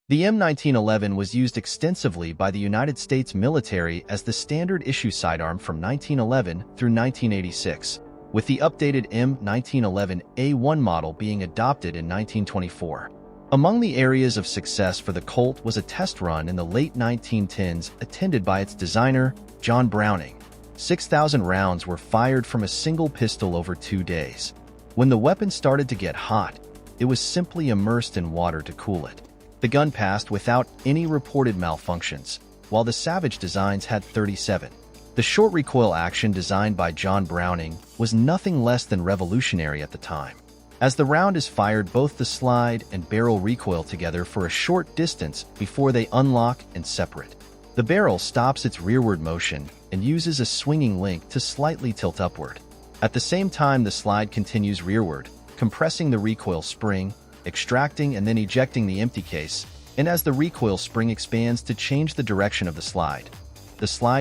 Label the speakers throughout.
Speaker 1: The M1911 was used extensively by the United States military as the standard issue sidearm from 1911 through 1986, with the updated M1911A1 model being adopted in 1924. Among the areas of success for the Colt was a test run in the late 1910s attended by its designer, John Browning. 6,000 rounds were fired from a single pistol over 2 days. When the weapon started to get hot, it was simply immersed in water to cool it. The gun passed without any reported malfunctions, while the Savage designs had 37. The short recoil action designed by John Browning was nothing less than revolutionary at the time. As the round is fired, both the slide and barrel recoil together for a short distance before they unlock and separate. The barrel stops its rearward motion and uses a swinging link to slightly tilt upward. At the same time, the slide continues rearward, compressing the recoil spring, extracting and then ejecting the empty case, and as the recoil spring expands to change the direction of the slide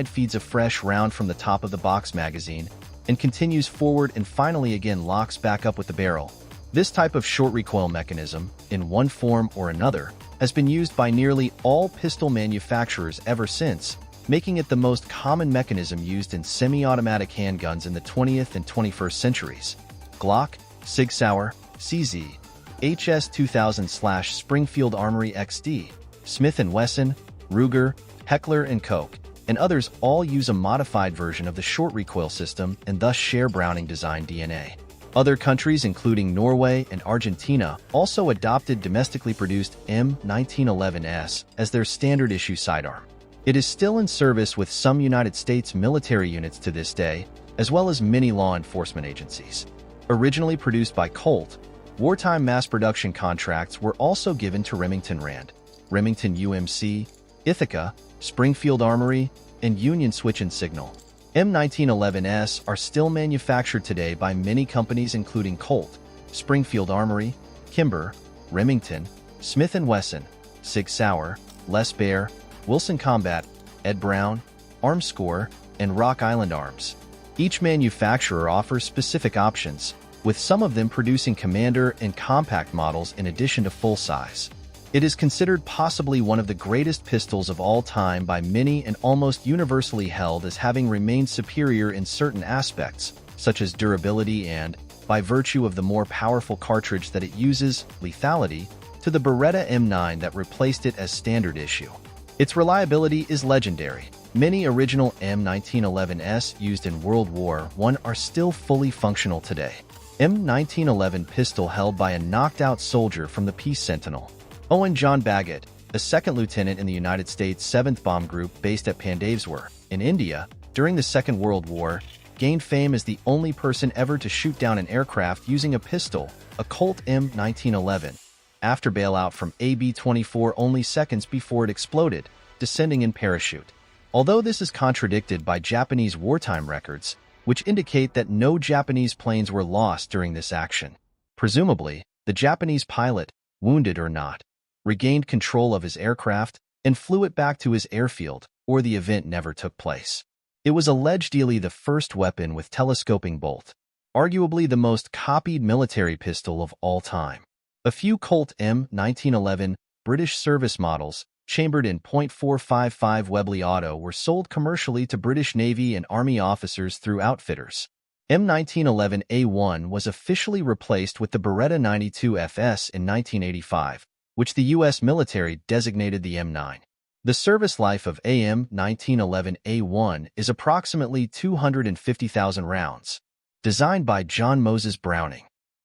Speaker 1: feeds a fresh round from the top of the box magazine and continues forward and finally again locks back up with the barrel. This type of short recoil mechanism, in one form or another, has been used by nearly all pistol manufacturers ever since, making it the most common mechanism used in semi-automatic handguns in the 20th and 21st centuries. Glock, Sig Sauer, CZ, HS 2000/Springfield Armory XD, Smith & Wesson, Ruger, Heckler & Koch, and others all use a modified version of the short recoil system and thus share Browning design DNA. Other countries, including Norway and Argentina, also adopted domestically produced M1911S as their standard issue sidearm. It is still in service with some United States military units to this day, as well as many law enforcement agencies. Originally produced by Colt, wartime mass production contracts were also given to Remington Rand, Remington UMC, Ithaca, Springfield Armory, and Union Switch and Signal. M1911S are still manufactured today by many companies including Colt, Springfield Armory, Kimber, Remington, Smith & Wesson, Sig Sauer, Les Baer, Wilson Combat, Ed Brown, Armscore, and Rock Island Arms. Each manufacturer offers specific options, with some of them producing commander and compact models in addition to full-size. It is considered possibly one of the greatest pistols of all time by many and almost universally held as having remained superior in certain aspects, such as durability and, by virtue of the more powerful cartridge that it uses, lethality, to the Beretta M9 that replaced it as standard issue. Its reliability is legendary. Many original M1911S used in World War I are still fully functional today. M1911 pistol held by a knocked-out soldier from the Peace Sentinel. Owen John Baggett, a second lieutenant in the United States 7th Bomb Group based at Pandaveswar, in India, during the Second World War, gained fame as the only person ever to shoot down an aircraft using a pistol, a Colt M1911, after bailout from AB-24 only seconds before it exploded, descending in parachute. Although this is contradicted by Japanese wartime records, which indicate that no Japanese planes were lost during this action. Presumably, the Japanese pilot, wounded or not, regained control of his aircraft and flew it back to his airfield, or the event never took place. It was allegedly the first weapon with telescoping bolt, arguably the most copied military pistol of all time. A few Colt M1911 British service models, chambered in .455 Webley Auto, were sold commercially to British Navy and Army officers through outfitters. M1911A1 was officially replaced with the Beretta 92 FS in 1985, which the U.S. military designated the M9. The service life of M1911A1 is approximately 250,000 rounds. Designed by John Moses Browning.